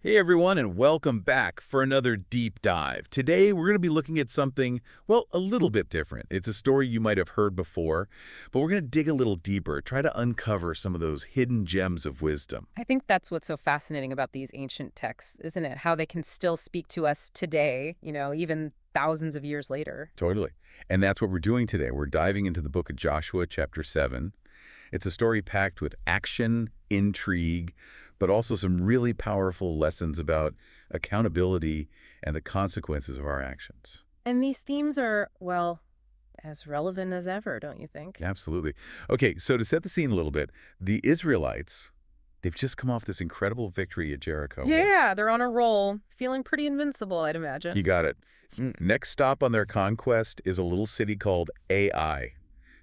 Hey everyone, and welcome back for another deep dive. Today we're going to be looking at something, well, a little bit different. It's a story you might have heard before, but we're going to dig a little deeper, try to uncover some of those hidden gems of wisdom. I think that's what's so fascinating about these ancient texts, isn't it? How they can still speak to us today, even thousands of years later. Totally. And that's what we're doing today. We're diving into the book of Joshua, chapter 7. It's a story packed with action, intrigue, but also some really powerful lessons about accountability and the consequences of our actions. And these themes are, well, as relevant as ever, don't you think? Absolutely. Okay, so to set the scene a little bit, the Israelites, they've just come off this incredible victory at Jericho. Yeah, they're on a roll, feeling pretty invincible, I'd imagine. You got it. Next stop on their conquest is a little city called Ai.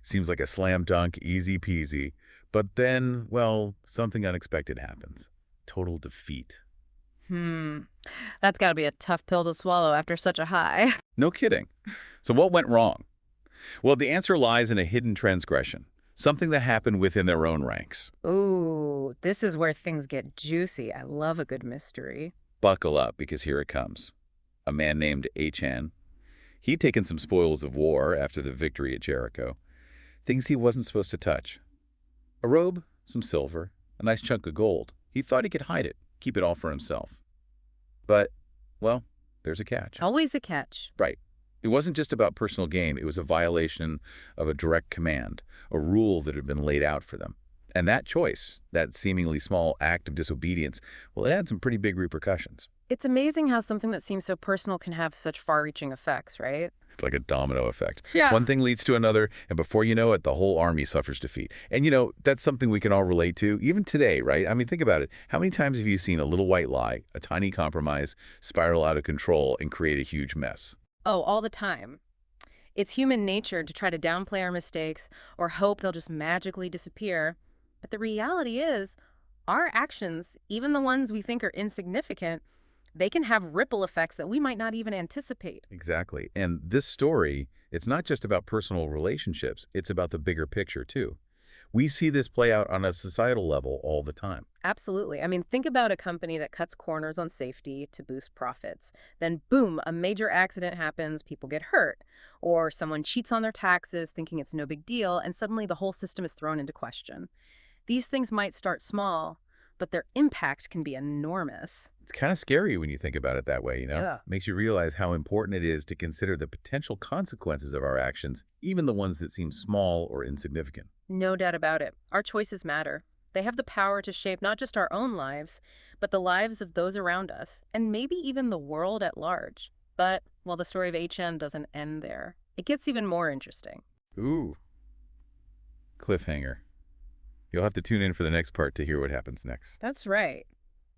Seems like a slam dunk, easy peasy. But then, well, something unexpected happens. Total defeat. Hmm. That's got to be a tough pill to swallow after such a high. No kidding. So what went wrong? Well, the answer lies in a hidden transgression, something that happened within their own ranks. Ooh, this is where things get juicy. I love a good mystery. Buckle up, because here it comes. A man named Achan. He'd taken some spoils of war after the victory at Jericho. Things he wasn't supposed to touch. A robe, some silver, a nice chunk of gold. He thought he could hide it, keep it all for himself. But, well, there's a catch. Always a catch. Right. It wasn't just about personal gain. It was a violation of a direct command, a rule that had been laid out for them. And that choice, that seemingly small act of disobedience, well, it had some pretty big repercussions. It's amazing how something that seems so personal can have such far-reaching effects, right? It's like a domino effect. Yeah. One thing leads to another, and before you know it, the whole army suffers defeat. And that's something we can all relate to, even today, right? I mean, think about it. How many times have you seen a little white lie, a tiny compromise, spiral out of control and create a huge mess? Oh, all the time. It's human nature to try to downplay our mistakes or hope they'll just magically disappear. But the reality is, our actions, even the ones we think are insignificant, they can have ripple effects that we might not even anticipate. Exactly. And this story, it's not just about personal relationships, it's about the bigger picture, too. We see this play out on a societal level all the time. Absolutely. I mean, think about a company that cuts corners on safety to boost profits. Then, boom, a major accident happens, people get hurt. Or someone cheats on their taxes thinking it's no big deal, and suddenly the whole system is thrown into question. These things might start small, but their impact can be enormous. It's kind of scary when you think about it that way. Yeah. Makes you realize how important it is to consider the potential consequences of our actions, even the ones that seem small or insignificant. No doubt about it. Our choices matter. They have the power to shape not just our own lives, but the lives of those around us, and maybe even the world at large. But, well, the story of Achan doesn't end there. It gets even more interesting. Ooh, cliffhanger. You'll have to tune in for the next part to hear what happens next. That's right.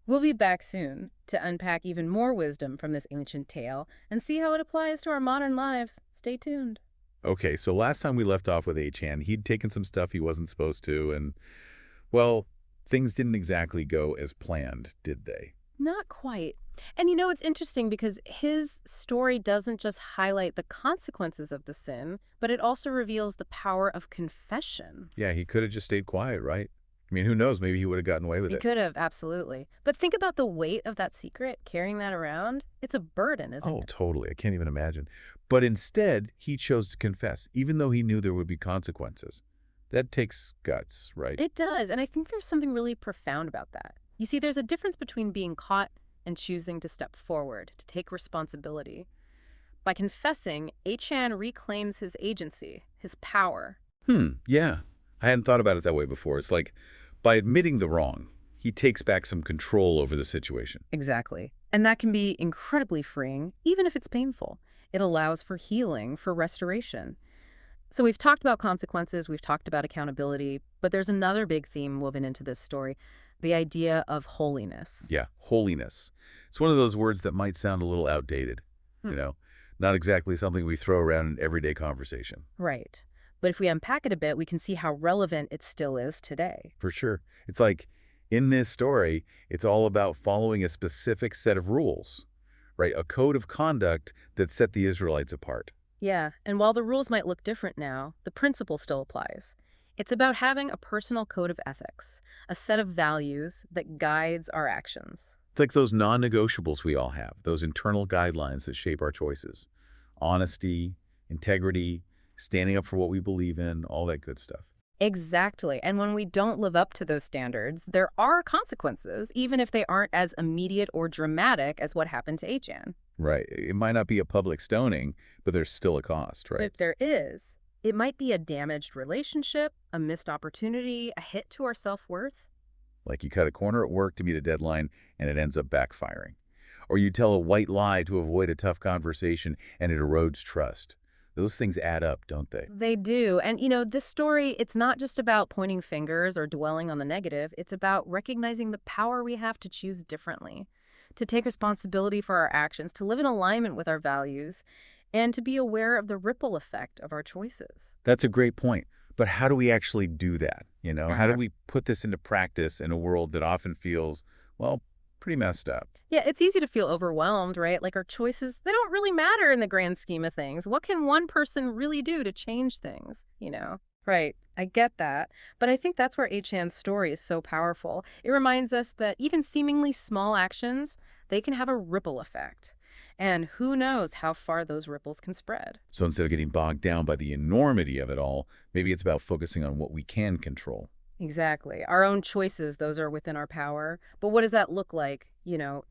We'll be back soon to unpack even more wisdom from this ancient tale and see how it applies to our modern lives. Stay tuned. Okay, so last time we left off with Achan, he'd taken some stuff he wasn't supposed to, and, well, things didn't exactly go as planned, did they? Not quite. And it's interesting because his story doesn't just highlight the consequences of the sin, but it also reveals the power of confession. Yeah, he could have just stayed quiet, right? I mean, who knows? Maybe he would have gotten away with He it. could have, absolutely. But think about the weight of that secret, carrying that around. It's a burden, isn't Oh, it? totally. I can't even imagine. But instead, he chose to confess, even though he knew there would be consequences. That takes guts, right? It does, and I think there's something really profound about that. You see, there's a difference between being caught and choosing to step forward, to take responsibility. By confessing, Achan reclaims his agency, his power. Yeah. I hadn't thought about it that way before. It's like, by admitting the wrong, he takes back some control over the situation. Exactly. And that can be incredibly freeing, even if it's painful. It allows for healing, for restoration. So we've talked about consequences, we've talked about accountability, but there's another big theme woven into this story, the idea of holiness. Yeah, holiness. It's one of those words that might sound a little outdated, Hmm. you know, not exactly something we throw around in everyday conversation. Right. But if we unpack it a bit, we can see how relevant it still is today. For sure. It's like, in this story, it's all about following a specific set of rules, right? A code of conduct that set the Israelites apart. Yeah, and while the rules might look different now, the principle still applies. It's about having a personal code of ethics, a set of values that guides our actions. It's like those non-negotiables we all have, those internal guidelines that shape our choices. Honesty, integrity, standing up for what we believe in, all that good stuff. Exactly. And when we don't live up to those standards, there are consequences, even if they aren't as immediate or dramatic as what happened to Achan. Right. It might not be a public stoning, but there's still a cost, right? If there is, it might be a damaged relationship, a missed opportunity, a hit to our self-worth. Like you cut a corner at work to meet a deadline and it ends up backfiring. Or you tell a white lie to avoid a tough conversation and it erodes trust. Those things add up, don't they? They do. And, this story, it's not just about pointing fingers or dwelling on the negative. It's about recognizing the power we have to choose differently, to take responsibility for our actions, to live in alignment with our values, and to be aware of the ripple effect of our choices. That's a great point. But how do we actually do that? How do we put this into practice in a world that often feels, well, pretty messed up? Yeah, it's easy to feel overwhelmed, right? Like our choices, they don't really matter in the grand scheme of things. What can one person really do to change things? Right, I get that. But I think that's where Achan's story is so powerful. It reminds us that even seemingly small actions, they can have a ripple effect. And who knows how far those ripples can spread. So instead of getting bogged down by the enormity of it all, maybe it's about focusing on what we can control. Exactly. Our own choices, those are within our power. But what does that look like,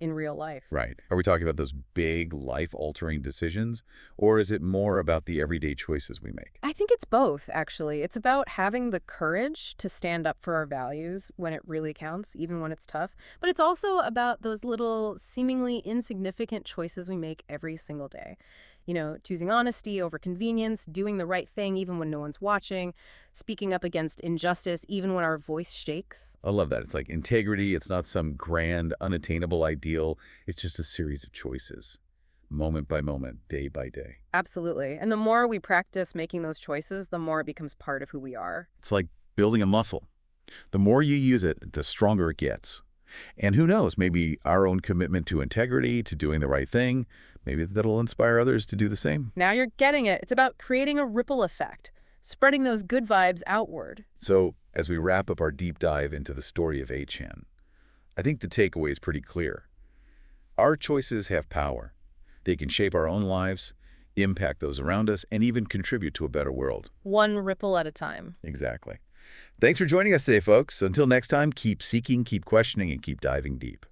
in real life? Right. Are we talking about those big life-altering decisions, or is it more about the everyday choices we make? I think it's both, actually. It's about having the courage to stand up for our values when it really counts, even when it's tough. But it's also about those little, seemingly insignificant choices we make every single day. Choosing honesty over convenience, doing the right thing even when no one's watching, speaking up against injustice even when our voice shakes. I love that. It's like integrity. It's not some grand, unattainable ideal. It's just a series of choices, moment by moment, day by day. Absolutely. And the more we practice making those choices, the more it becomes part of who we are. It's like building a muscle. The more you use it, the stronger it gets. And who knows, maybe our own commitment to integrity, to doing the right thing, maybe that'll inspire others to do the same. Now you're getting it. It's about creating a ripple effect, spreading those good vibes outward. So, as we wrap up our deep dive into the story of Achan, I think the takeaway is pretty clear. Our choices have power. They can shape our own lives, impact those around us, and even contribute to a better world. One ripple at a time. Exactly. Thanks for joining us today, folks. Until next time, keep seeking, keep questioning, and keep diving deep.